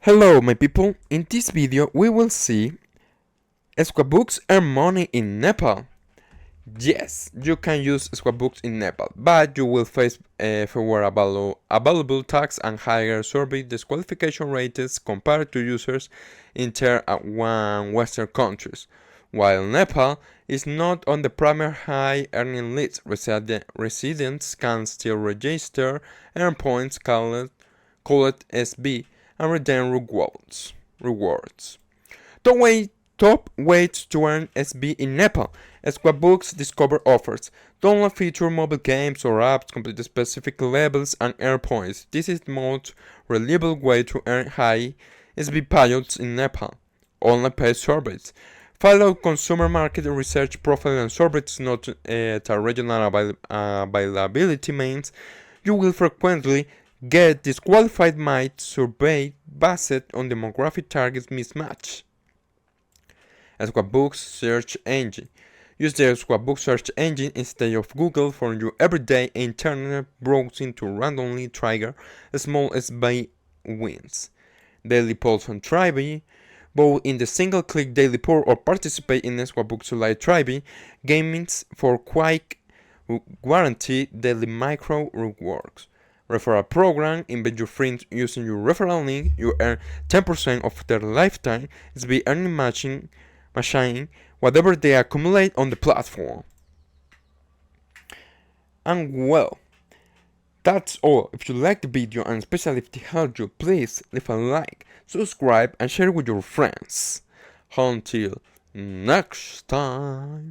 Hello my people, in this video we will see SWAGBUCKS earn money in Nepal. Yes, you can use SWAGBUCKS in Nepal, but you will face fewer available tax and higher survey disqualification rates compared to users in Tier 1 Western countries. While Nepal is not on the primary high earning list, residents can still register, earn points called SB, and redeem rewards. Top ways to earn SB in Nepal. SWAGBUCKS Discover offers. Download feature mobile games or apps, complete specific levels, and earn points. This is the most reliable way to earn high SB payouts in Nepal. Online paid surveys. Follow consumer market research profile and surveys not at a regional availability means you will frequently get disqualified might survey based on demographic targets mismatch. SWAGBUCKS search engine. Use the SWAGBUCKS search engine instead of Google for your everyday internet browsing to randomly trigger small SB wins. Daily polls on Tribe. Vote in the single-click daily poll or participate in SWAGBUCKS Live Tribe gamings for quick guaranteed daily micro rewards. Referral program, invite your friends using your referral link, you earn 10% of their lifetime SB earning machine whatever they accumulate on the platform. And well, that's all. If you liked the video and especially if it helped you, please leave a like, subscribe and share with your friends. Until next time.